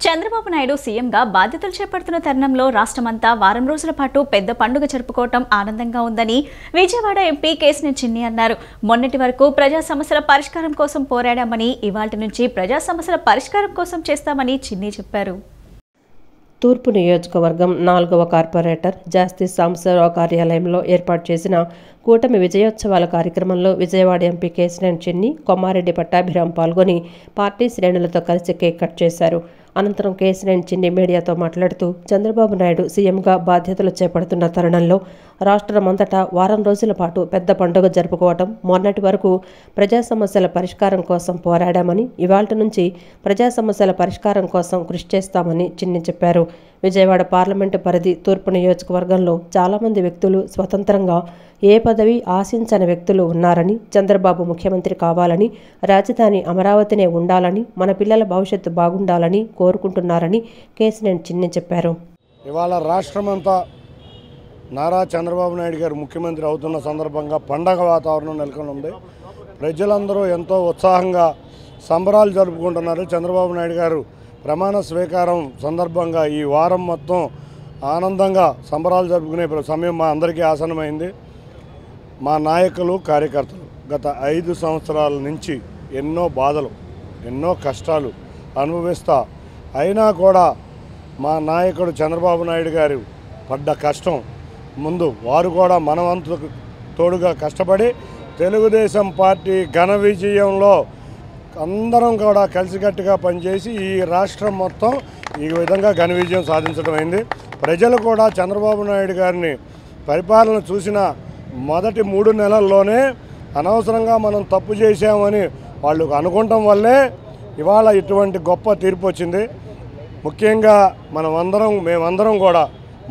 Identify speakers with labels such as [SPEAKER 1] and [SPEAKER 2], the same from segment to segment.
[SPEAKER 1] చంద్రబాబు నాయుడు సీఎంగా బాధ్యతలు చేపడుతున్న తరుణంలో రాష్ట్రమంతా వారం రోజుల పాటు పెద్ద పండుగ జరుపుకోవటం ఆనందంగా ఉందని విజయవాడ ఎంపీ కేశినేని చిన్ని అన్నారు. మొన్నటి వరకు ప్రజా సమస్యల పరిష్కారం కోసం పోరాడామని, ఇవాల్టి నుంచి ప్రజా సమస్యల పరిష్కారం కోసం చేస్తామని చిన్ని చెప్పారు.
[SPEAKER 2] తూర్పు నియోజకవర్గం 4వ కార్పొరేటర్ జాస్తి సాంబశివరావు కార్యాలయంలో ఏర్పాటు చేసిన కూటమి విజయోత్సవాల కార్యక్రమంలో విజయవాడ ఎంపీ కేశినేని చిన్ని, కొమ్మారెడ్డి పట్టాభిరామ్ పాల్గొని పార్టీ శ్రేణులతో కలిసి కేక్ కట్ చేశారు. అనంతరం కేశినేని చిన్ని మీడియాతో మాట్లాడుతూ చంద్రబాబు నాయుడు సీఎంగా బాధ్యతలు చేపడుతున్న తరుణంలో రాష్ట్రమంతటా వారం రోజుల పాటు పెద్ద పండుగ జరుపుకోవటం, మొన్నటి వరకు ప్రజా సమస్యల పరిష్కారం కోసం పోరాడామని, ఇవాల్టి నుంచి ప్రజా సమస్యల పరిష్కారం కోసం కృషి చేస్తామని చిన్ని చెప్పారు. విజయవాడ పార్లమెంటు పరిధి తూర్పు నియోజకవర్గంలో చాలామంది వ్యక్తులు స్వతంత్రంగా ఏ పదవి ఆశించని వ్యక్తులు ఉన్నారని, చంద్రబాబు ముఖ్యమంత్రి కావాలని, రాజధాని అమరావతినే ఉండాలని, మన పిల్లల భవిష్యత్తు బాగుండాలని కోరుకుంటున్నారని కేశినేని చిన్ని చెప్పారు.
[SPEAKER 3] ఇవాళ రాష్ట్రమంతా నారా చంద్రబాబు నాయుడు గారు ముఖ్యమంత్రి అవుతున్న సందర్భంగా పండగ వాతావరణం నెలకొని ఉంది. ప్రజలందరూ ఎంతో ఉత్సాహంగా సంబరాలు జరుపుకుంటున్నారు. చంద్రబాబు నాయుడు గారు ప్రమాణ స్వీకారం సందర్భంగా ఈ వారం మొత్తం ఆనందంగా సంబరాలు జరుపుకునే సమయం మా అందరికీ ఆసన్నమైంది. మా నాయకులు, కార్యకర్తలు గత 5 సంవత్సరాల నుంచి ఎన్నో బాధలు, ఎన్నో కష్టాలు అనుభవిస్తా అయినా కూడా మా నాయకుడు చంద్రబాబు నాయుడు గారు పడ్డ కష్టం ముందు వారు కూడా మనవంతు తోడుగా కష్టపడి తెలుగుదేశం పార్టీ ఘన విజయంలో అందరం కూడా కలిసికట్టుగా పనిచేసి ఈ రాష్ట్రం మొత్తం ఈ విధంగా ఘన విజయం సాధించడం అయింది. ప్రజలు కూడా చంద్రబాబు నాయుడు గారిని పరిపాలన చూసిన మొదటి 3 నెలల్లోనే అనవసరంగా మనం తప్పు చేశామని వాళ్ళు అనుకోవటం వల్లే ఇవాళ ఇటువంటి గొప్ప తీర్పు వచ్చింది. ముఖ్యంగా మేమందరం కూడా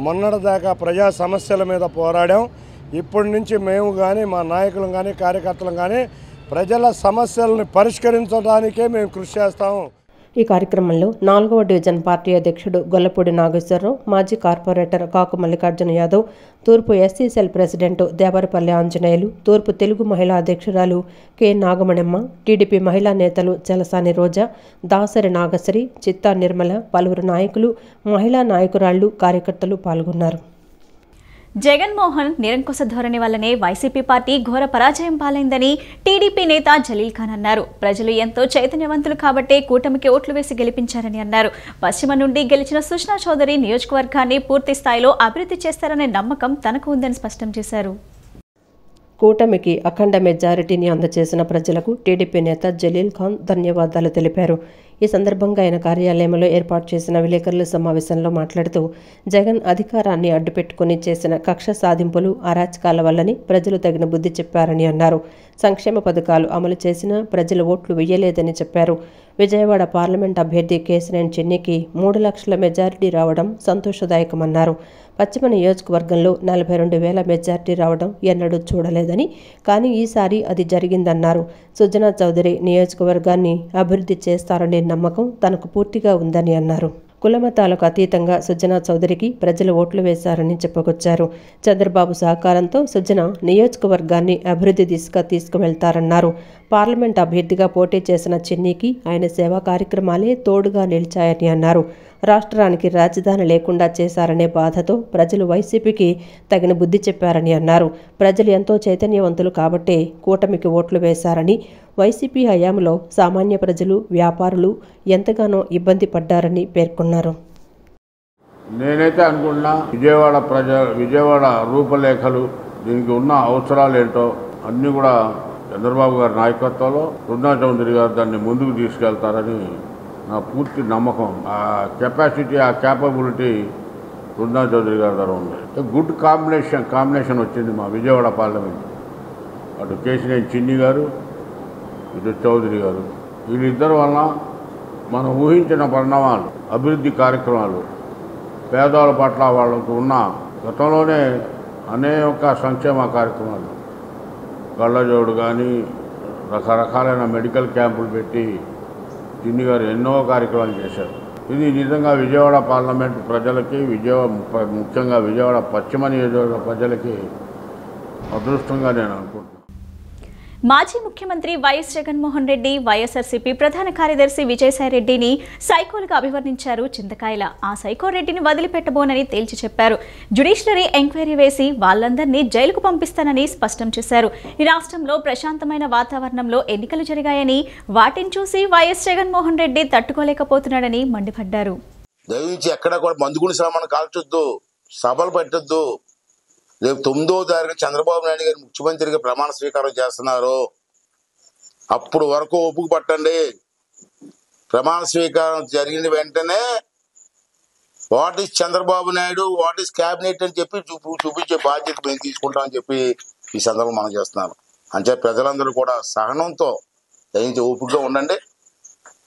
[SPEAKER 3] మొన్నటిదాకా ప్రజా సమస్యల మీద పోరాడాం. ఇప్పటి నుంచి మేము కానీ, మా నాయకులు కానీ, కార్యకర్తలు కానీ ప్రజల సమస్యలను పరిష్కరించడానికే మేము కృషి చేస్తాము.
[SPEAKER 2] ఈ కార్యక్రమంలో 4వ డివిజన్ పార్టీ అధ్యక్షుడు గొల్లపూడి నాగేశ్వరరావు, మాజీ కార్పొరేటర్ కాకు మల్లికార్జున యాదవ్, తూర్పు SC cell president Devarapalli Anjaneyulu, తూర్పు తెలుగు మహిళా అధ్యక్షురాలు కె నాగమణమ్మ, టీడీపీ మహిళా నేతలు చలసాని రోజా, దాసరి నాగశ్రీ, చిత్తా నిర్మల, పలువురు నాయకులు, మహిళా నాయకురాళ్లు, కార్యకర్తలు పాల్గొన్నారు.
[SPEAKER 1] జగన్మోహన్ నిరంకుశ ధోరణి వల్లనే వైసీపీ పార్టీ ఘోర పరాజయం పాలైందని టీడీపీ నేత జలీల్ ఖాన్ అన్నారు. ప్రజలు ఎంతో చైతన్యవంతులు కాబట్టే కూటమికి ఓట్లు వేసి గెలిపించారని అన్నారు. పశ్చిమ నుండి గెలిచిన సుష్మా చౌదరి నియోజకవర్గాన్ని పూర్తి స్థాయిలో అభివృద్ధి చేస్తారనే నమ్మకం తనకు ఉందని స్పష్టం చేశారు.
[SPEAKER 2] కూటమికి అఖండ మెజారిటీని అందజేసిన ప్రజలకు టీడీపీ నేత జలీల్ ఖాన్ ధన్యవాదాలు తెలిపారు. ఈ సందర్భంగా ఆయన కార్యాలయంలో ఏర్పాటు చేసిన విలేకరుల సమావేశంలో మాట్లాడుతూ జగన్ అధికారాన్ని అడ్డుపెట్టుకుని చేసిన కక్ష సాధింపులు, అరాచకాల వల్లని ప్రజలు తగిన బుద్ధి చెప్పారని అన్నారు. సంక్షేమ పథకాలు అమలు చేసినా ప్రజలు ఓట్లు వేయలేదని చెప్పారు. విజయవాడ పార్లమెంట్ అభ్యర్థి కేశినేని చిన్నికి 3 లక్షల మెజారిటీ రావడం సంతోషదాయకమన్నారు. పశ్చిమ నియోజకవర్గంలో 42,000 మెజారిటీ రావడం ఎన్నడూ చూడలేదని, కానీ ఈసారి అది జరిగిందన్నారు. సుజనా చౌదరి నియోజకవర్గాన్ని అభివృద్ధి చేస్తారనే నమ్మకం తనకు పూర్తిగా ఉందని అన్నారు. కులమతాలకు అతీతంగా సుజనా చౌదరికి ప్రజలు ఓట్లు వేశారని చెప్పుకొచ్చారు. చంద్రబాబు సహకారంతో సుజన నియోజకవర్గాన్ని అభివృద్ధి దిశగా తీసుకువెళ్తారన్నారు. పార్లమెంట్ అభ్యర్థిగా పోటీ చేసిన చిన్నికి ఆయన సేవా కార్యక్రమాలే తోడుగా నిలిచాయని అన్నారు. రాష్ట్రానికి రాజధాని లేకుండా చేశారనే బాధతో ప్రజలు వైసీపీకి తగిన బుద్ధి చెప్పారని అన్నారు. ప్రజలు ఎంతో చైతన్యవంతులు కాబట్టే కూటమికి ఓట్లు వేశారని, వైసీపీ హయాంలో సామాన్య ప్రజలు, వ్యాపారులు ఎంతగానో ఇబ్బంది పడ్డారని పేర్కొన్నారు.
[SPEAKER 4] నేనైతే అనుకుంటున్నా విజయవాడ రూపలేఖలు, దీనికి ఉన్న అవసరాలు ఏంటో అన్నీ కూడా చంద్రబాబు గారి నాయకత్వంలో సుజనా చౌదరి గారు దాన్ని ముందుకు తీసుకెళ్తారని నా పూర్తి నమ్మకం. ఆ కెపాసిటీ, ఆ క్యాపబిలిటీ సుజనా చౌదరి గారి దగ్గర ఉంది. గుడ్ కాంబినేషన్ వచ్చింది మా విజయవాడ పార్లమెంట్. అటు కేశినేని చిన్ని గారు, ఇటు చౌదరి గారు, వీళ్ళిద్దరి వలన మనం ఊహించిన పరిణామాలు, అభివృద్ధి కార్యక్రమాలు, పేదవాళ్ళ పట్ల వాళ్ళకు ఉన్న గతంలోనే అనేక సంక్షేమ కార్యక్రమాలు, కళ్ళజోడు కానీ రకరకాలైన మెడికల్ క్యాంపులు పెట్టి చిన్ని గారు ఎన్నో కార్యక్రమాలు చేశారు. ఇది నిజంగా విజయవాడ పార్లమెంట్ ప్రజలకి, ముఖ్యంగా విజయవాడ పశ్చిమ నియోజకవర్గ ప్రజలకి అదృష్టంగా నేను అనుకుంటున్నాను.
[SPEAKER 1] మాజీ ముఖ్యమంత్రి వైఎస్ జగన్మోహన్ రెడ్డి వైఎస్ఆర్సీపీ ప్రధాన కార్యదర్శి విజయసాయి రెడ్డిని సైకోలుగా అభివర్ణించారు చింతకాయల. ఆ సైకో రెడ్డిని వదిలిపెట్టబోనని తేల్చి చెప్పారు. జ్యుడిషియరీ ఎంక్వైరీ వేసి వాళ్ళందరినీ జైలుకు పంపిస్తానని స్పష్టం చేశారు. ఈ రాష్ట్రంలో ప్రశాంతమైన వాతావరణంలో ఎన్నికలు జరిగాయని వాటిని చూసి వైఎస్ జగన్మోహన్ రెడ్డి తట్టుకోలేకపోతున్నాడని మండిపడ్డారు.
[SPEAKER 5] దయచేసి ఎక్కడ కూడా మందుగుండి సామాను కాల్చొద్దు, సభలు పెట్టొద్దు. రేపు 9వ తారీఖు చంద్రబాబు నాయుడు గారు ముఖ్యమంత్రిగా ప్రమాణ స్వీకారం చేస్తున్నారు. అప్పుడు వరకు ఒప్పుకు పట్టండి. ప్రమాణ స్వీకారం జరిగిన వెంటనే what is Chandrababu Naidu, what is cabinet అని చెప్పి చూపించే బాధ్యత మేము తీసుకుంటామని చెప్పి ఈ సందర్భం మనం చేస్తున్నాను. అంటే ప్రజలందరూ కూడా సహనంతో దయించి ఓపికగా ఉండండి.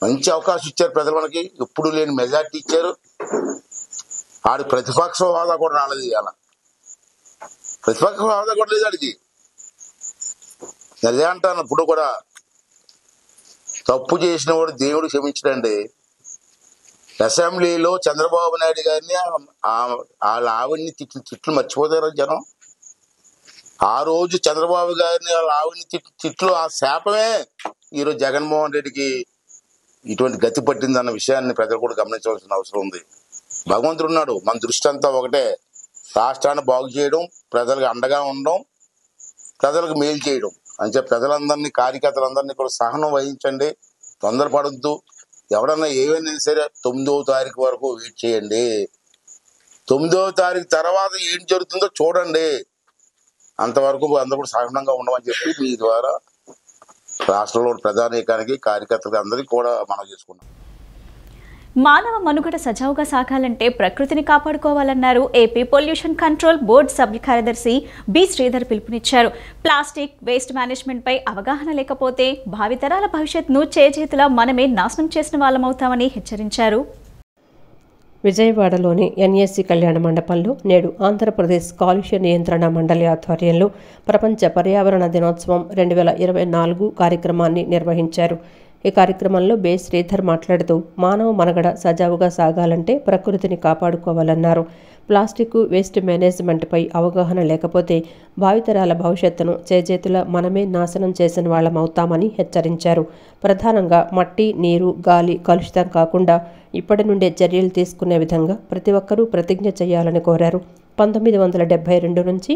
[SPEAKER 5] మంచి అవకాశం ఇచ్చారు ప్రజలు, మనకి ఎప్పుడు లేని మెజార్టీ ఇచ్చారు. ఆడి ప్రతిపక్ష హోదా కూడా రాలేదు. ఇవాళ ప్రతిపక్ష హోదా కూడా లేదు ఆడికి. అదే అంటాను, ఇప్పుడు కూడా తప్పు చేసిన వాడు దేవుడు క్షమించడండి. అసెంబ్లీలో చంద్రబాబు నాయుడు గారిని వాళ్ళ ఆవిడ్ని తిట్లు మర్చిపోతారు జనం. ఆ రోజు చంద్రబాబు గారిని వాళ్ళ ఆవిడ్ని తిట్లు ఆ శాపమే ఈరోజు జగన్మోహన్ రెడ్డికి ఇటువంటి గతి పట్టిందన్న విషయాన్ని ప్రజలు కూడా గమనించవలసిన అవసరం ఉంది. భగవంతుడు ఉన్నాడు, మన దృష్టి అంతా ఒకటే. రాష్ట్రాన్ని బాగు చేయడం, ప్రజలకు అండగా ఉండడం, ప్రజలకు మేలు చేయడం. అంటే ప్రజలందరినీ, కార్యకర్తలందరినీ కూడా సహనం వహించండి, తొందరపడద్దు. ఎవడన్నా ఏమైనా సరే 9వ తారీఖు వరకు వెయిట్ చేయండి. 9వ తారీఖు తర్వాత ఏం జరుగుతుందో చూడండి. అంతవరకు అందరూ కూడా సహనంగా ఉండమని చెప్పి మీ ద్వారా రాష్ట్రంలో ప్రజానీకానికి, కార్యకర్తలకు అందరికీ కూడా మనం చేసుకున్నాం.
[SPEAKER 1] మానవ మనుగడ సజావుగా సాగాలంటే ప్రకృతిని కాపాడుకోవాలన్నారు ఏపీ పొల్యూషన్ కంట్రోల్ బోర్డు సభ్య కార్యదర్శి బి శ్రీధర్ పిలుపునిచ్చారు. ప్లాస్టిక్ వేస్ట్ మేనేజ్మెంట్ పై అవగాహన లేకపోతే భావితరాల భవిష్యత్తును చేజేతులా మనమే నాశనం చేసిన వాళ్ళమవుతామని హెచ్చరించారు.
[SPEAKER 2] విజయవాడలోని ఎన్ఎస్సి కళ్యాణ మండపంలో నేడు ఆంధ్రప్రదేశ్ కాలుష్య నియంత్రణ మండలి ఆధ్వర్యంలో ప్రపంచ పర్యావరణ దినోత్సవం 2024 కార్యక్రమాన్ని నిర్వహించారు. ఈ కార్యక్రమంలో బి శ్రీధర్ మాట్లాడుతూ మానవ మనుగడ సజావుగా సాగాలంటే ప్రకృతిని కాపాడుకోవాలన్నారు. ప్లాస్టిక్ వేస్ట్ మేనేజ్మెంట్పై అవగాహన లేకపోతే భావితరాల భవిష్యత్తును చేజేతులా మనమే నాశనం చేసిన వాళ్ళమవుతామని హెచ్చరించారు. ప్రధానంగా మట్టి, నీరు, గాలి కలుషితం కాకుండా ఇప్పటి నుండే చర్యలు తీసుకునే విధంగా ప్రతి ఒక్కరూ ప్రతిజ్ఞ చేయాలని కోరారు. 1972 నుంచి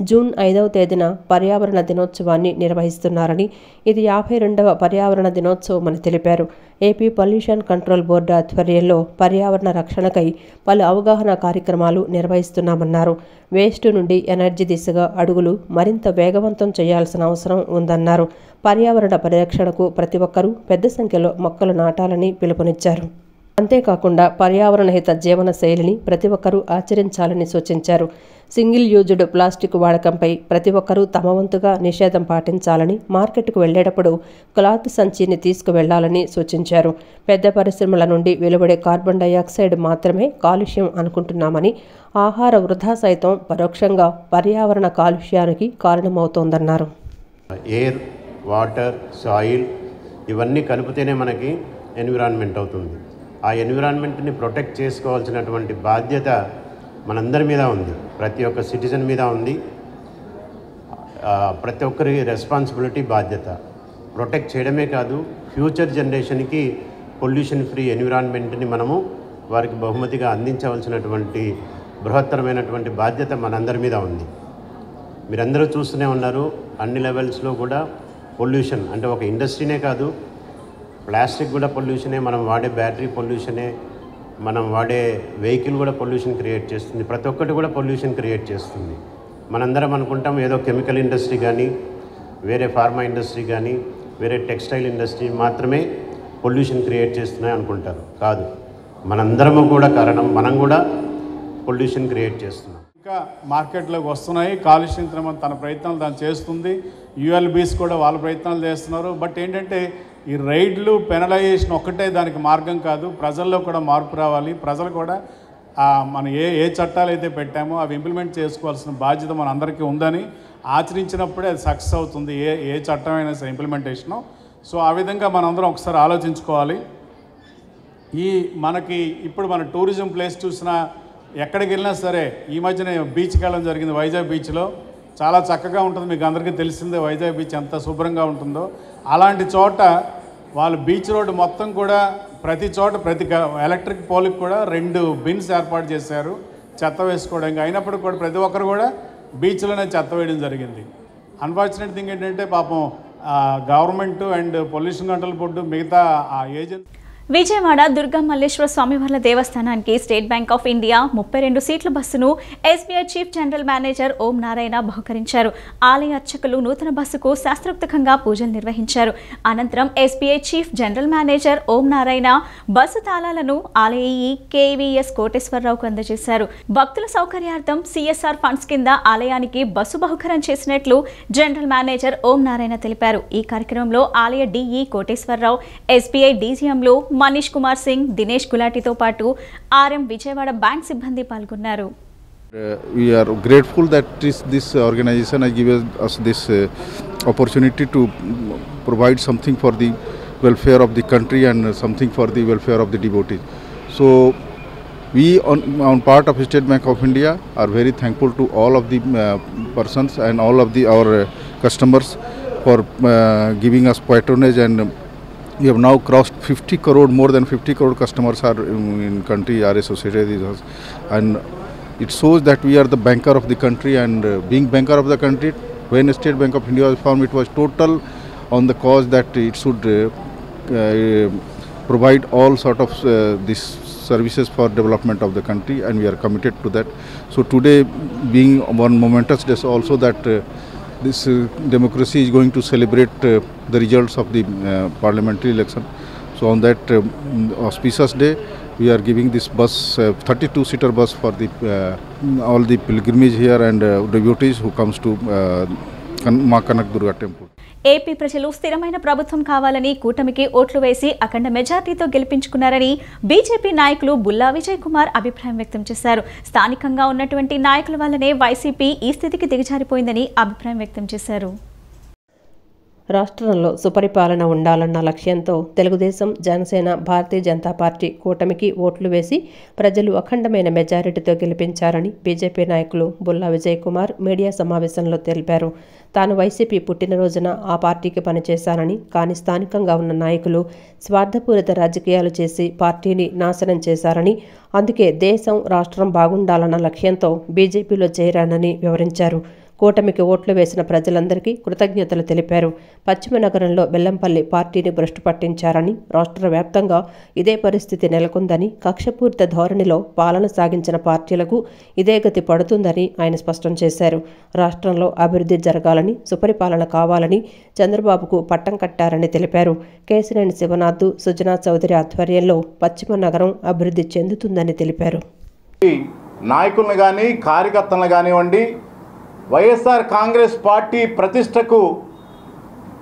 [SPEAKER 2] జూన్ 5వ తేదీన పర్యావరణ దినోత్సవాన్ని నిర్వహిస్తున్నారని, ఇది 52వ పర్యావరణ దినోత్సవం అని తెలిపారు. ఏపీ పొల్యూషన్ కంట్రోల్ బోర్డు ఆధ్వర్యంలో పర్యావరణ రక్షణకై పలు అవగాహన కార్యక్రమాలు నిర్వహిస్తున్నామన్నారు. వేస్ట్ నుండి ఎనర్జీ దిశగా అడుగులు మరింత వేగవంతం చేయాల్సిన అవసరం ఉందన్నారు. పర్యావరణ పరిరక్షణకు ప్రతి ఒక్కరూ పెద్ద సంఖ్యలో మొక్కలు నాటాలని పిలుపునిచ్చారు. అంతేకాకుండా పర్యావరణ హిత జీవన శైలిని ప్రతి ఒక్కరూ ఆచరించాలని సూచించారు. సింగిల్ యూజ్డ్ ప్లాస్టిక్ వాడకంపై ప్రతి ఒక్కరూ తమ వంతుగా నిషేధం పాటించాలని, మార్కెట్కు వెళ్లేటప్పుడు క్లాత్ సంచిని తీసుకువెళ్లాలని సూచించారు. పెద్ద పరిశ్రమల నుండి వెలువడే కార్బన్ డయాక్సైడ్ మాత్రమే కాలుష్యం అనుకుంటున్నామని, ఆహార వృధా సైతం పరోక్షంగా పర్యావరణ కాలుష్యానికి కారణమవుతోందన్నారు.
[SPEAKER 6] ఎయిర్, వాటర్, సాయిల్ ఇవన్నీ కలిపితేనే మనకి ఎన్విరాన్మెంట్ అవుతుంది. ఆ ఎన్విరాన్మెంట్ని ప్రొటెక్ట్ చేసుకోవాల్సినటువంటి బాధ్యత మనందరి మీద ఉంది, ప్రతి ఒక్క సిటిజన్ మీద ఉంది. ప్రతి ఒక్కరి రెస్పాన్సిబిలిటీ, బాధ్యత. ప్రొటెక్ట్ చేయడమే కాదు, ఫ్యూచర్ జనరేషన్కి పొల్యూషన్ ఫ్రీ ఎన్విరాన్మెంట్ని మనము వారికి బహుమతిగా అందించవలసినటువంటి బృహత్తరమైనటువంటి బాధ్యత మనందరి మీద ఉంది. మీరందరూ చూస్తూనే ఉన్నారు, అన్ని లెవెల్స్లో కూడా పొల్యూషన్ అంటే ఒక ఇండస్ట్రీనే కాదు, ప్లాస్టిక్ కూడా పొల్యూషనే, మనం వాడే బ్యాటరీ పొల్యూషనే, మనం వాడే వెహికల్ కూడా పొల్యూషన్ క్రియేట్ చేస్తుంది. ప్రతి ఒక్కటి కూడా పొల్యూషన్ క్రియేట్ చేస్తుంది. మనందరం అనుకుంటాం ఏదో కెమికల్ ఇండస్ట్రీ కానీ, వేరే ఫార్మా ఇండస్ట్రీ కానీ, వేరే టెక్స్టైల్ ఇండస్ట్రీ మాత్రమే పొల్యూషన్ క్రియేట్ చేస్తున్నాయి అనుకుంటారు. కాదు, మనందరము కూడా కారణం, మనం కూడా పొల్యూషన్ క్రియేట్ చేస్తున్నాం.
[SPEAKER 7] ఇంకా మార్కెట్లోకి వస్తున్నాయి. కాలుష్యం తన ప్రయత్నాలు దాన్ని చేస్తుంది. యుఎల్బీస్ కూడా వాళ్ళ ప్రయత్నాలు చేస్తున్నారు. బట్ ఏంటంటే ఈ రైడ్లు, పెనలైజేషన్ ఒక్కటే దానికి మార్గం కాదు. ప్రజల్లో కూడా మార్పు రావాలి. ప్రజలు కూడా మనం ఏ చట్టాలు అయితే పెట్టామో అవి ఇంప్లిమెంట్ చేసుకోవాల్సిన బాధ్యత మన అందరికీ ఉందని, ఆచరించినప్పుడే అది సక్సెస్ అవుతుంది ఏ చట్టమైనా సరే ఇంప్లిమెంటేషను. సో ఆ విధంగా మనందరం ఒకసారి ఆలోచించుకోవాలి. మనకి ఇప్పుడు మన టూరిజం ప్లేస్ చూసినా, ఎక్కడికి వెళ్ళినా సరే, ఈ మధ్యనే బీచ్కి వెళ్ళడం జరిగింది. వైజాగ్ బీచ్లో చాలా చక్కగా ఉంటుంది. మీకు అందరికీ తెలిసిందే వైజాగ్ బీచ్ ఎంత శుభ్రంగా ఉంటుందో. అలాంటి చోట వాళ్ళు బీచ్ రోడ్డు మొత్తం కూడా ప్రతి చోట ప్రతి ఎలక్ట్రిక్ పోల్కి కూడా 2 బిన్స్ ఏర్పాటు చేశారు చెత్త వేసుకోవడానికి. అయినప్పుడు కూడా ప్రతి ఒక్కరు కూడా బీచ్లోనే చెత్త వేయడం జరిగింది. అన్ఫార్చునేట్ థింగ్ ఏంటంటే పాపం government and pollution control board మిగతా ఆ ఏజెన్సీ
[SPEAKER 1] విజయవాడ దుర్గా మల్లేశ్వర స్వామివార్ల దేవస్థానానికి స్టేట్ బ్యాంక్ ఆఫ్ ఇండియా 32 సీట్ల బస్సును ఎస్బీఐ చీఫ్ జనరల్ మేనేజర్ ఓం నారాయణ బహుకరించారు. ఆలయ అర్చకులు నూతన బస్సుకు శాస్త్రోక్తంగా పూజలు నిర్వహించారు. అనంతరం ఎస్బీఐ చీఫ్ జనరల్ మేనేజర్ ఓం నారాయణ బస్సు తాళాలను ఆలయ కేవీఎస్ కోటేశ్వరరావుకు అందజేశారు. భక్తుల సౌకర్యార్థం సిఎస్ఆర్ ఫండ్స్ కింద ఆలయానికి బస్సు బహుకరణ చేసినట్లు జనరల్ మేనేజర్ ఓం నారాయణ తెలిపారు. ఈ కార్యక్రమంలో ఆలయ డిఈ కోటేశ్వరరావు, ఎస్బీఐ డీజీఎంలు మనీష్ కుమార్ సింగ్, దినేష్ గులాటితో పాటు ఆర్ఎం విజయవాడ బ్యాంక్ సిబ్బంది పాల్గొన్నారు.
[SPEAKER 8] We are grateful that this organization has given us this opportunity to provide something for the welfare of the country and something for the welfare of the devotees. So we on part of State Bank of India are very thankful to all of the persons and all of our customers for giving us patronage, and we have now crossed 50 crore, more than 50 crore customers are in country are associated with us, and it shows that we are the banker of the country. And being banker of the country, when State Bank of India was formed, it was total on the cause that it should provide all sort of these services for development of the country, and we are committed to that. So today being one momentous day also that this democracy is going to celebrate the results of the parliamentary election. So on that auspicious day, we are giving this bus, 32-seater bus for the all the pilgrimage here and devotees who comes to Ma Kanak Durga temple.
[SPEAKER 1] AP ప్రజలు స్థిరమైన ప్రభుత్వం కావాలని కూటమికి ఓట్లు వేసి అఖండ మెజార్టీతో గెలిపించుకున్నారని BJP నాయకులు బుల్లా విజయ్ కుమార్ అభిప్రాయం వ్యక్తం చేశారు. స్థానికంగా ఉన్నటువంటి నాయకుల వల్లనే వైసీపీ ఈ స్థితికి దిగజారిపోయిందని అభిప్రాయం వ్యక్తం చేశారు.
[SPEAKER 2] రాష్ట్రంలో సుపరిపాలన ఉండాలన్న లక్ష్యంతో తెలుగుదేశం, జనసేన, భారతీయ జనతా పార్టీ కూటమికి ఓట్లు వేసి ప్రజలు అఖండమైన మెజారిటీతో గెలిపించారని బీజేపీ నాయకులు బుల్లా విజయ్ కుమార్ మీడియా సమావేశంలో తెలిపారు. తాను వైసీపీ పుట్టినరోజున ఆ పార్టీకి పనిచేశానని, కానీ స్థానికంగా ఉన్న నాయకులు స్వార్థపూరిత రాజకీయాలు చేసి పార్టీని నాశనం చేశారని, అందుకే దేశం, రాష్ట్రం బాగుండాలన్న లక్ష్యంతో బీజేపీలో చేరానని వివరించారు. కూటమికి ఓట్లు వేసిన ప్రజలందరికీ కృతజ్ఞతలు తెలిపారు. పశ్చిమ నగరంలో బెల్లంపల్లి పార్టీని భ్రష్టు పట్టించారని, రాష్ట్ర వ్యాప్తంగా ఇదే పరిస్థితి నెలకొందని, కక్షపూరిత ధోరణిలో పాలన సాగించిన పార్టీలకు ఇదే గతి పడుతుందని ఆయన స్పష్టం చేశారు. రాష్ట్రంలో అభివృద్ధి జరగాలని, సుపరిపాలన కావాలని చంద్రబాబుకు పట్టం కట్టారని తెలిపారు. కేశినేని శివనాథ్, సుజనా చౌదరి ఆధ్వర్యంలో పశ్చిమ నగరం అభివృద్ధి చెందుతుందని తెలిపారు.
[SPEAKER 9] నాయకులను కానీ కార్యకర్తలను కానివ్వండి, వైఎస్ఆర్ కాంగ్రెస్ పార్టీ ప్రతిష్టకు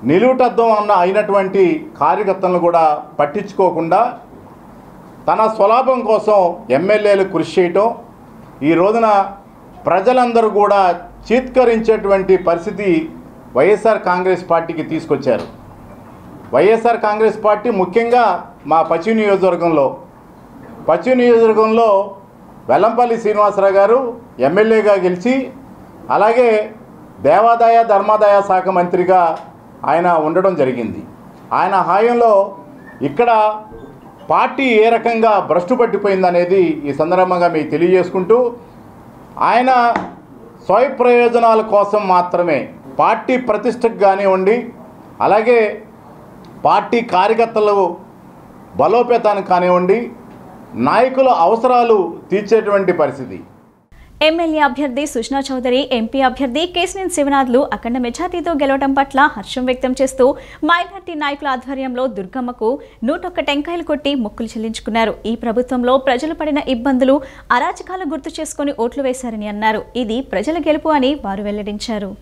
[SPEAKER 9] నిలువుటద్దం అయినటువంటి కార్యకర్తలను కూడా పట్టించుకోకుండా తన స్వలాభం కోసం ఎమ్మెల్యేలు కృషి చేయటం, ఈ రోజున ప్రజలందరూ కూడా చీత్కరించేటువంటి పరిస్థితి వైఎస్ఆర్ కాంగ్రెస్ పార్టీకి తీసుకొచ్చారు. వైఎస్ఆర్ కాంగ్రెస్ పార్టీ ముఖ్యంగా మా పశ్చిమ నియోజకవర్గంలో వెల్లంపల్లి శ్రీనివాసరావు గారు ఎమ్మెల్యేగా గెలిచి, అలాగే దేవాదాయ ధర్మాదాయ శాఖ మంత్రిగా ఆయన ఉండడం జరిగింది. ఆయన హాయంలో ఇక్కడ పార్టీ ఏ రకంగా భ్రష్టు పట్టిపోయిందనేది ఈ సందర్భంగా మీకు తెలియజేసుకుంటూ, ఆయన స్వయ ప్రయోజనాల కోసం మాత్రమే పార్టీ ప్రతిష్టకు కానివ్వండి, అలాగే పార్టీ కార్యకర్తలు బలోపేతానికి కానివ్వండి, నాయకుల అవసరాలు తీర్చేటువంటి పరిస్థితి.
[SPEAKER 1] ఎమ్మెల్యే అభ్యర్థి సుజనా చౌదరి, ఎంపీ అభ్యర్థి కేశినేని శివనాథ్లు అఖండ మెజార్టీతో గెలవడం పట్ల హర్షం వ్యక్తం చేస్తూ మైనార్టీ నాయకుల ఆధ్వర్యంలో దుర్గమ్మకు 101 టెంకాయలు కొట్టి మొక్కులు చెల్లించుకున్నారు. ఈ ప్రభుత్వంలో ప్రజలు పడిన ఇబ్బందులు, అరాచకాలు గుర్తు చేసుకుని ఓట్లు వేశారని అన్నారు. ఇది ప్రజల గెలుపు అని వారు వెల్లడించారు.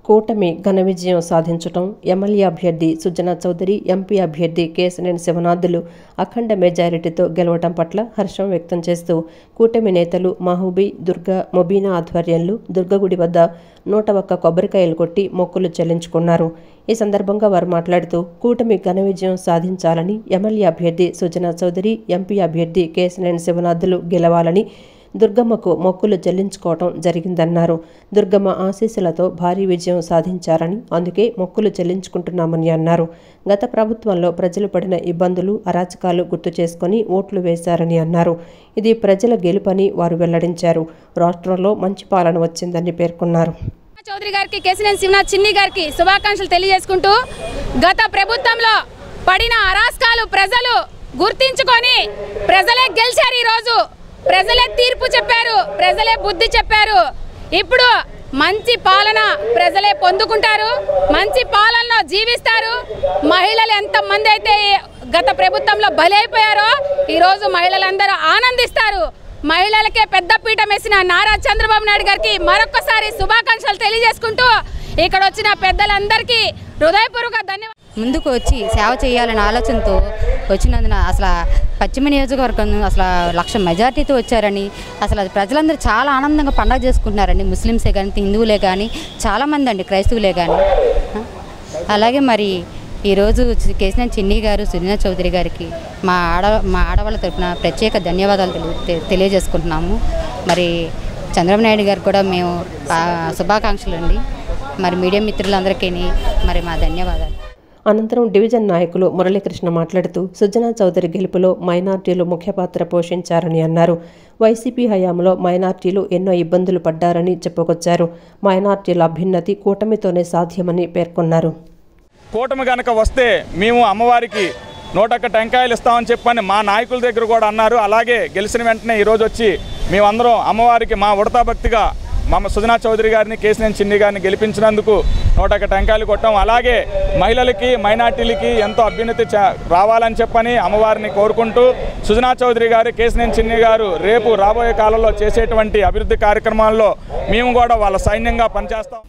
[SPEAKER 2] కూటమి ఘన విజయం సాధించడం, ఎమ్మెల్యే అభ్యర్థి సుజనా చౌదరి, ఎంపీ అభ్యర్థి కేశినేని శివనాథ్లు అఖండ మెజారిటీతో గెలవడం పట్ల హర్షం వ్యక్తం చేస్తూ కూటమి నేతలు మహబూబీ, దుర్గా, మొబీనా ఆధ్వర్యంలో దుర్గగుడి వద్ద 101 కొబ్బరికాయలు కొట్టి మొక్కులు చెల్లించుకున్నారు. ఈ సందర్భంగా వారు మాట్లాడుతూ కూటమి ఘన విజయం సాధించాలని, ఎమ్మెల్యే అభ్యర్థి సుజనా చౌదరి, ఎంపీ అభ్యర్థి కేశినేని శివనాథ్లు గెలవాలని దుర్గమ్మకు మొక్కులు చెల్లించుకోవటం జరిగిందన్నారు. దుర్గమ్మ ఆశీస్సులతో భారీ విజయం సాధించారని, అందుకే మొక్కులు చెల్లించుకుంటున్నామని అన్నారు. గత ప్రభుత్వంలో ప్రజలు పడిన ఇబ్బందులు, అరాచకాలు గుర్తు చేసుకుని ఓట్లు వేశారని అన్నారు. ఇది ప్రజల గెలుపని వారు వెల్లడించారు. రాష్ట్రంలో మంచి పాలన వచ్చిందని పేర్కొన్నారు.
[SPEAKER 10] చౌదరి గారికి, కేసినేని శివనాథ్ చిన్ని గారికి శుభాకాంక్షలు తెలియజేసుకుంటూ, గత ప్రభుత్వంలో పడిన అరాచకాలు ప్రజలు గుర్తించుకొని ప్రజలే గెలిచారు. ఈరోజు ప్రజలే తీర్పు చెప్పారు, ప్రజలే బుద్ధి చెప్పారు. ఇప్పుడు మంచి పాలన ప్రజలే పొందుకుంటారు, మంచి పాలనలో జీవిస్తారు. మహిళలు ఎంతమంది అయితే గత ప్రభుత్వంలో బలైపోయారో ఈరోజు మహిళలందరూ ఆనందిస్తారు. మహిళలకే పెద్ద పీఠం వేసిన నారా చంద్రబాబు నాయుడు గారికి మరొకసారి శుభాకాంక్షలు తెలియజేసుకుంటూ, ఇక్కడ వచ్చిన పెద్దలందరికీ హృదయపూర్వక ధన్యవాదాలు.
[SPEAKER 11] ముందుకు వచ్చి సేవ చేయాలనే ఆలోచనతో వచ్చినందున అసలు పశ్చిమ నియోజకవర్గం అసలు 1,00,000 మెజార్టీతో వచ్చారని, అసలు ప్రజలందరూ చాలా ఆనందంగా పండుగ చేసుకుంటున్నారండి. ముస్లిమ్సే కానీ, హిందువులే కానీ, చాలామంది అండి, క్రైస్తవులే కానీ. అలాగే మరి ఈరోజు కేసినేని చిన్ని గారు, సుజనా చౌదరి గారికి మా ఆడవాళ్ళ తరఫున ప్రత్యేక ధన్యవాదాలు తెలియజేసుకుంటున్నాము. మరి చంద్రబాబు నాయుడు గారికి కూడా మేము శుభాకాంక్షలు అండి. మరి మీడియా మిత్రులందరికీ మరి మా ధన్యవాదాలు.
[SPEAKER 2] అనంతరం డివిజన్ నాయకులు మురళీకృష్ణ మాట్లాడుతూ, సుజనా చౌదరి గెలుపులో మైనార్టీలు ముఖ్య పాత్ర పోషించారని అన్నారు. వైసీపీ హయాంలో మైనార్టీలు ఎన్నో ఇబ్బందులు పడ్డారని చెప్పుకొచ్చారు. మైనార్టీల అభ్యున్నతి కూటమితోనే సాధ్యమని పేర్కొన్నారు.
[SPEAKER 12] కూటమి కనుక వస్తే మేము అమ్మవారికి 101 టెంకాయలు ఇస్తామని చెప్పని మా నాయకుల దగ్గర కూడా అన్నారు. అలాగే గెలిచిన వెంటనే ఈరోజు వచ్చి మేమందరం అమ్మవారికి మా ఉడతా భక్తిగా మా సుజనా చౌదరి గారిని, కేసినేని చిన్ని గారిని గెలిపించినందుకు 101 టెంకాయలు కొట్టాం. అలాగే మహిళలకి, మైనార్టీలకి ఎంతో అభ్యున్నతి రావాలని చెప్పని అమ్మవారిని కోరుకుంటూ, సుజనా చౌదరి గారు, కేసినేని చిన్ని గారు రేపు రాబోయే కాలంలో చేసేటువంటి అభివృద్ధి కార్యక్రమాల్లో మేము కూడా వాళ్ళ సైన్యంగా పనిచేస్తాం.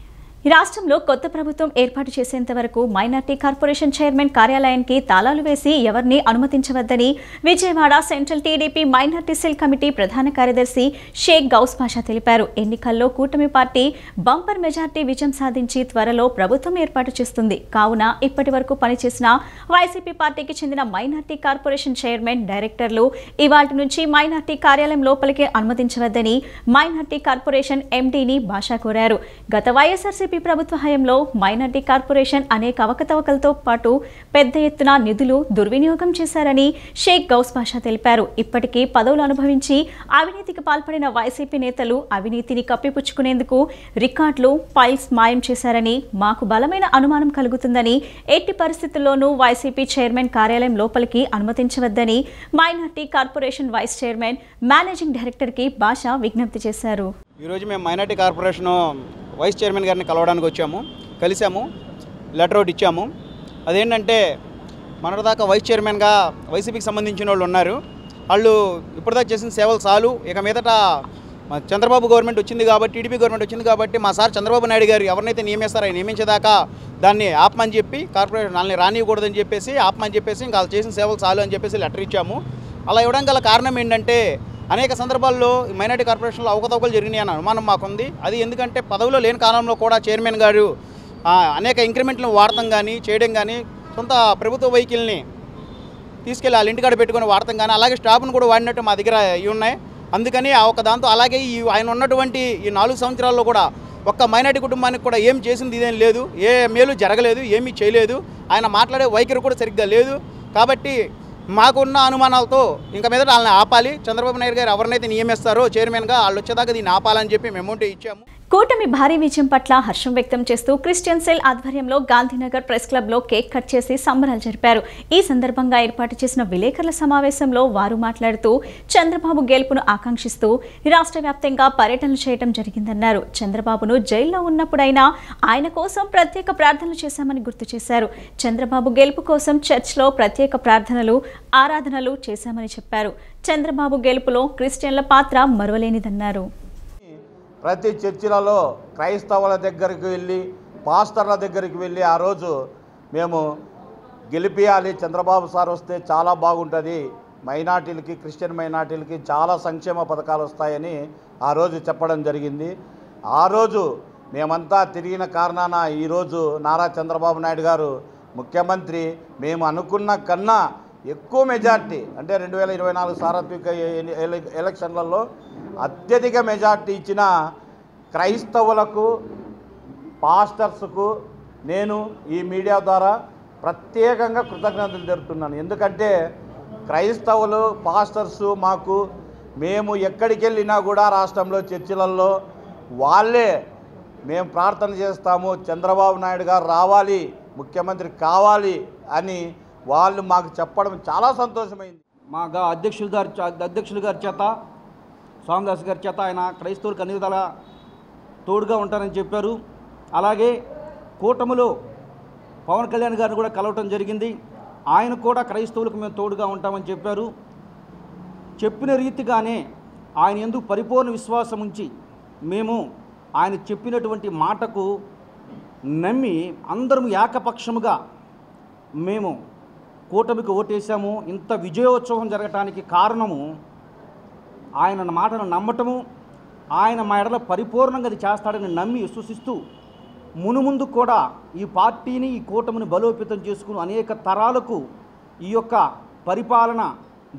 [SPEAKER 1] ఈ రాష్ట్రంలో కొత్త ప్రభుత్వం ఏర్పాటు చేసేంత వరకు మైనార్టీ కార్పొరేషన్ చైర్మన్ కార్యాలయానికి తాళాలు వేసి ఎవరిని అనుమతించవద్దని Vijayawada central TDP minority cell committee ప్రధాన కార్యదర్శి షేక్ గౌస్ పాషా తెలిపారు. ఎన్నికల్లో కూటమి పార్టీ బంపర్ మెజార్టీ విజయం సాధించి త్వరలో ప్రభుత్వం ఏర్పాటు చేస్తుంది. కావున ఇప్పటి వరకు పనిచేసిన వైసీపీ పార్టీకి చెందిన మైనార్టీ కార్పొరేషన్ చైర్మన్, డైరెక్టర్లు ఇవాల్టి నుంచి మైనార్టీ కార్యాలయం లోపలికి అనుమతించవద్దని మైనార్టీ కార్పొరేషన్ ఎండీని భాషా కోరారు. గత వైఎస్ఆర్సీపీ ప్రభుత్వ హయాంలో మైనార్టీ కార్పొరేషన్ అనేక అవకతవకలతో పాటు పెద్ద ఎత్తున నిధులు దుర్వినియోగం చేశారని షేక్ గౌస్ పాషా తెలిపారు. ఇప్పటికీ పదవులు అనుభవించి అవినీతికి పాల్పడిన వైసీపీ నేతలు అవినీతిని కప్పిపుచ్చుకునేందుకు రికార్డులు, ఫైల్స్ మాయం చేశారని మాకు బలమైన అనుమానం కలుగుతుందని, ఎట్టి పరిస్థితుల్లోనూ వైసీపీ చైర్మన్ కార్యాలయం లోపలికి అనుమతించవద్దని minority corporation vice chairman, managing డైరెక్టర్కి భాషా విజ్ఞప్తి చేశారు.
[SPEAKER 13] ఈరోజు మేము మైనార్టీ కార్పొరేషన్ వైస్ చైర్మన్ గారిని కలవడానికి కలిసాము, లెటర్ ఒకటి ఇచ్చాము. అదేంటంటే మొన్నటిదాకా వైస్ చైర్మన్గా వైసీపీకి సంబంధించిన వాళ్ళు ఉన్నారు. వాళ్ళు ఇప్పటిదాకా చేసిన సేవలు చాలు, ఇక మీదట చంద్రబాబు గవర్నమెంట్ వచ్చింది కాబట్టి, టీడీపీ గవర్నమెంట్ వచ్చింది కాబట్టి మా సార్ చంద్రబాబు నాయుడు గారు ఎవరినైతే నియమిస్తారో ఆయన నియమించేదాకా దాన్ని ఆపమని చెప్పి, కార్పొరేషన్ వాళ్ళని రానివ్వకూడదని చెప్పేసి ఆపమని చెప్పేసి ఇంకా వాళ్ళు చేసిన సేవలు చాలు అని చెప్పేసి లెటర్ ఇచ్చాము. అలా ఇవ్వడం గల కారణం ఏంటంటే అనేక సందర్భాల్లో మైనార్టీ కార్పొరేషన్లో అవకతవకలు జరిగినాయి అన్న అనుమానం మాకుంది. అది ఎందుకంటే పదవిలో లేని కాలంలో కూడా చైర్మన్ గారు అనేక ఇంక్రిమెంట్లను వాడటం కానీ, చేయడం కానీ, సొంత ప్రభుత్వ వెహికల్ని తీసుకెళ్ళి వాళ్ళ ఇంటికాడ పెట్టుకొని వాడటం కానీ, అలాగే స్టాఫ్ను కూడా వాడినట్టు మా దగ్గర ఇవి ఉన్నాయి. అందుకని ఆ ఒక దాంతో అలాగే ఆయన ఉన్నటువంటి ఈ 4 సంవత్సరాల్లో కూడా ఒక్క మైనార్టీ కుటుంబానికి కూడా ఏం చేసింది ఇదేం లేదు, ఏ మేలు జరగలేదు, ఏమీ చేయలేదు. ఆయన మాట్లాడే వైఖరి కూడా సరిగ్గా లేదు. కాబట్టి మాకున్న అనుమానాలతో ఇంకా మీద వాళ్ళని ఆపాలి, చంద్రబాబు నాయుడు గారు ఎవరినైతే నియమిస్తారో చైర్మన్గా వాళ్ళు వచ్చేదాకా దీన్ని ఆపాలని చెప్పి మేము అమౌంట్ ఇచ్చాము.
[SPEAKER 1] కూటమి భారీ విజయం పట్ల హర్షం వ్యక్తం చేస్తూ క్రిస్టియన్ సెల్ ఆధ్వర్యంలో గాంధీనగర్ ప్రెస్ క్లబ్లో కేక్ కట్ చేసి సంబరాలు జరిపారు. ఈ సందర్భంగా ఏర్పాటు చేసిన విలేకరుల సమావేశంలో వారు మాట్లాడుతూ చంద్రబాబు గెలుపును ఆకాంక్షిస్తూ రాష్ట్ర వ్యాప్తంగా పర్యటనలు చేయడం జరిగిందన్నారు. చంద్రబాబును జైల్లో ఉన్నప్పుడైనా ఆయన కోసం ప్రత్యేక ప్రార్థనలు చేశామని గుర్తు చేశారు. చంద్రబాబు గెలుపు కోసం చర్చ్లో ప్రత్యేక ప్రార్థనలు, ఆరాధనలు చేశామని చెప్పారు. చంద్రబాబు గెలుపులో క్రిస్టియన్ల పాత్ర మరువలేనిదన్నారు.
[SPEAKER 9] ప్రతి చర్చిలలో క్రైస్తవుల దగ్గరికి వెళ్ళి, పాస్టర్ల దగ్గరికి వెళ్ళి ఆ రోజు మేము గెలిపియాలి, చంద్రబాబు సార్ వస్తే చాలా బాగుంటుంది, మైనార్టీలకి, క్రిస్టియన్ మైనార్టీలకి చాలా సంక్షేమ పథకాలు వస్తాయని ఆ రోజు చెప్పడం జరిగింది. ఆ రోజు మేమంతా తిరిగిన కారణాన ఈరోజు నారా చంద్రబాబు నాయుడు గారు ముఖ్యమంత్రి, మేము అనుకున్న కన్నా ఎక్కువ మెజార్టీ అంటే 2024 సార్వత్రిక ఎలక్షన్లలో అత్యధిక మెజార్టీ ఇచ్చిన క్రైస్తవులకు, పాస్టర్స్కు నేను ఈ మీడియా ద్వారా ప్రత్యేకంగా కృతజ్ఞతలు తెలుపుతున్నాను. ఎందుకంటే క్రైస్తవులు, పాస్టర్సు మేము ఎక్కడికి వెళ్ళినా కూడా రాష్ట్రంలో చర్చిలలో వాళ్ళే మేము ప్రార్థన చేస్తాము, చంద్రబాబు నాయుడు గారు రావాలి, ముఖ్యమంత్రి కావాలి అని వాళ్ళు మాకు చెప్పడం చాలా సంతోషమైంది.
[SPEAKER 14] మా అధ్యక్షులు గారి చేత, స్వామిదాస్ గారి చేత ఆయన క్రైస్తవులకు అన్ని విధాలా తోడుగా ఉంటారని చెప్పారు. అలాగే కూటమిలో పవన్ కళ్యాణ్ గారిని కూడా కలవటం జరిగింది. ఆయన కూడా క్రైస్తవులకు మేము తోడుగా ఉంటామని చెప్పారు. చెప్పిన రీతిగానే ఆయన యందు పరిపూర్ణ విశ్వాసం ఉంచి మేము ఆయన చెప్పినటువంటి మాటకు నమ్మి అందరం ఏకపక్షముగా మేము కూటమికి ఓటేసాము. ఇంత విజయోత్సవం జరగటానికి కారణము ఆయన మాటను నమ్మటము, ఆయన మా ఎడల పరిపూర్ణంగా అది చేస్తాడని నమ్మి విశ్వసిస్తూ మునుముందు కూడా ఈ పార్టీని, ఈ కూటమిని బలోపేతం చేసుకుని అనేక తరాలకు ఈ యొక్క పరిపాలన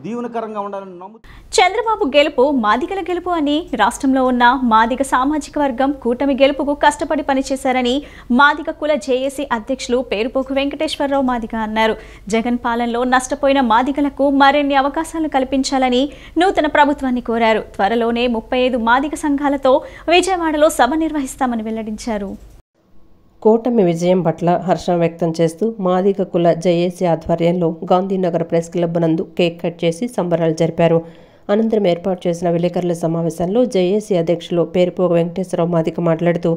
[SPEAKER 14] దీవెనకరంగా ఉండాలని
[SPEAKER 1] చంద్రబాబు గెలుపు మాదిగల గెలుపు అని రాష్ట్రంలో ఉన్న మాదిగ సామాజిక వర్గం కూటమి గెలుపుకు కష్టపడి పనిచేశారని మాదిగ కుల జేఏసీ అధ్యక్షులు పేరుపోకు వెంకటేశ్వరరావు మాదిగ అన్నారు. జగన్ పాలనలో నష్టపోయిన మాదిగలకు మరిన్ని అవకాశాలు కల్పించాలని నూతన ప్రభుత్వాన్ని కోరారు. త్వరలోనే 35 మాదిగ సంఘాలతో విజయవాడలో సభ నిర్వహిస్తామని వెల్లడించారు.
[SPEAKER 2] కూటమి విజయం పట్ల హర్షం వ్యక్తం చేస్తూ మాదిగ కుల జేఏసీ ఆధ్వర్యంలో గాంధీనగర్ ప్రెస్ క్లబ్ నందు కేక్ కట్ చేసి సంబరాలు జరిపారు. అనంతరం ఏర్పాటు చేసిన విలేకరుల సమావేశంలో జేఏసీ అధ్యక్షులు పేరుపోగు వెంకటేశ్వరరావు మాదిగ మాట్లాడుతూ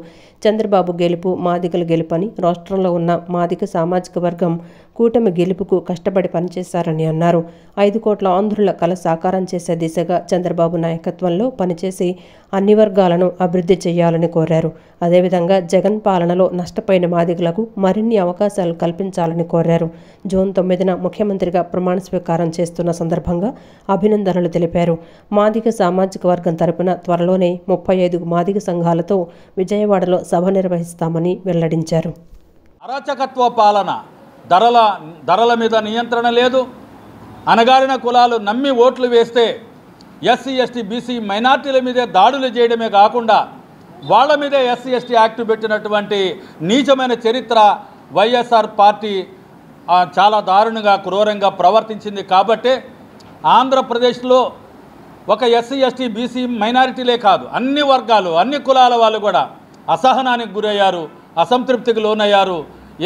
[SPEAKER 2] చంద్రబాబు గెలుపు మాదిగల గెలుపని, రాష్ట్రంలో ఉన్న మాదిగ సామాజిక వర్గం కూటమి గెలుపుకు కష్టపడి పనిచేశారని అన్నారు. 5 కోట్ల ఆంధ్రుల కల సాకారం చేసే దిశగా చంద్రబాబు నాయకత్వంలో పనిచేసి అన్ని వర్గాలను అభివృద్ధి చేయాలని కోరారు. అదేవిధంగా జగన్ పాలనలో నష్టపోయిన మాదిగలకు మరిన్ని అవకాశాలు కల్పించాలని కోరారు. జూన్ 9న ముఖ్యమంత్రిగా ప్రమాణ స్వీకారం చేస్తున్న సందర్భంగా అభినందనలు తెలిపారు. మాదిగ సామాజిక వర్గం తరపున త్వరలోనే 35 మాదిగ సంఘాలతో విజయవాడలో సభ నిర్వహిస్తామని వెల్లడించారు.
[SPEAKER 15] అరాచకత్వ పాలన, ధరల మీద నియంత్రణ లేదు. అణగారిన కులాలు నమ్మి ఓట్లు వేస్తే ఎస్సీ ఎస్టీ బీసీ మైనార్టీల మీదే దాడులు చేయడమే కాకుండా వాళ్ళ మీదే ఎస్సీ ఎస్టీ యాక్ట్ పెట్టినటువంటి నీచమైన చరిత్ర వైఎస్ఆర్ పార్టీ చాలా దారుణంగా క్రూరంగా ప్రవర్తించింది. కాబట్టే ఆంధ్రప్రదేశ్లో ఒక ఎస్సీ ఎస్టీ బీసీ మైనారిటీలే కాదు, అన్ని వర్గాలు, అన్ని కులాల వాళ్ళు కూడా అసహనానికి గురయ్యారు, అసంతృప్తికి లోనయ్యారు,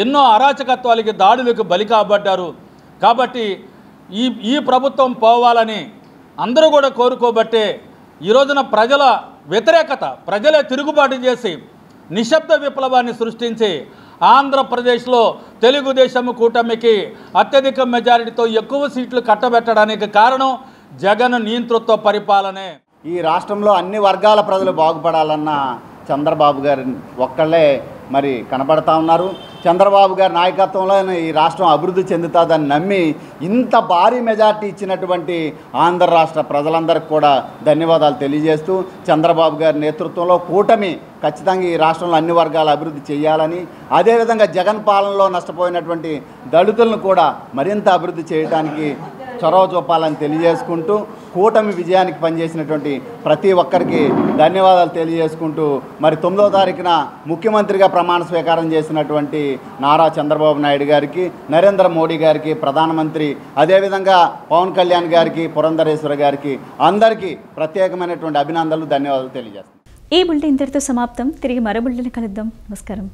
[SPEAKER 15] ఎన్నో అరాచకత్వాలకి దాడులకు బలి కాబడ్డారు. కాబట్టి ఈ ప్రభుత్వం పోవాలని అందరూ కూడా కోరుకోబట్టే ఈ రోజున ప్రజల వ్యతిరేకత, ప్రజలే తిరుగుబాటు చేసి నిశ్శబ్ద విప్లవాన్ని సృష్టించి ఆంధ్రప్రదేశ్లో తెలుగుదేశం కూటమికి అత్యధిక మెజారిటీతో ఎక్కువ సీట్లు కట్టబెట్టడానికి కారణం జగన్ నియంతృత్వ పరిపాలనే.
[SPEAKER 13] ఈ రాష్ట్రంలో అన్ని వర్గాల ప్రజలు బాగుపడాలన్న చంద్రబాబు గారు ఒక్కళ్ళే మరి కనబడతా ఉన్నారు. చంద్రబాబు గారి నాయకత్వంలో ఈ రాష్ట్రం అభివృద్ధి చెందుతుందని నమ్మి ఇంత భారీ మెజార్టీ ఇచ్చినటువంటి ఆంధ్ర రాష్ట్ర ప్రజలందరికీ కూడా ధన్యవాదాలు తెలియజేస్తూ చంద్రబాబు గారి నేతృత్వంలో కూటమి ఖచ్చితంగా ఈ రాష్ట్రంలో అన్ని వర్గాల అభివృద్ధి చేయాలని, అదేవిధంగా జగన్ పాలనలో నష్టపోయినటువంటి దళితులను కూడా మరింత అభివృద్ధి చేయడానికి చొరవ చూపాలని తెలియజేసుకుంటూ కూటమి విజయానికి పనిచేసినటువంటి ప్రతి ఒక్కరికి ధన్యవాదాలు తెలియజేసుకుంటూ మరి 9వ తారీఖున ముఖ్యమంత్రిగా ప్రమాణ స్వీకారం చేసినటువంటి నారా చంద్రబాబు నాయుడు గారికి, నరేంద్ర మోడీ గారికి, ప్రధానమంత్రి, అదేవిధంగా పవన్ కళ్యాణ్ గారికి, పురంధరేశ్వర గారికి అందరికీ ప్రత్యేకమైనటువంటి అభినందనలు, ధన్యవాదాలు తెలియజేస్తాను.
[SPEAKER 1] ఈ బులెటిన్ ఇంతటితో సమాప్తం. తిరిగి మరో బులెటిన్ కలుద్దాం. నమస్కారం.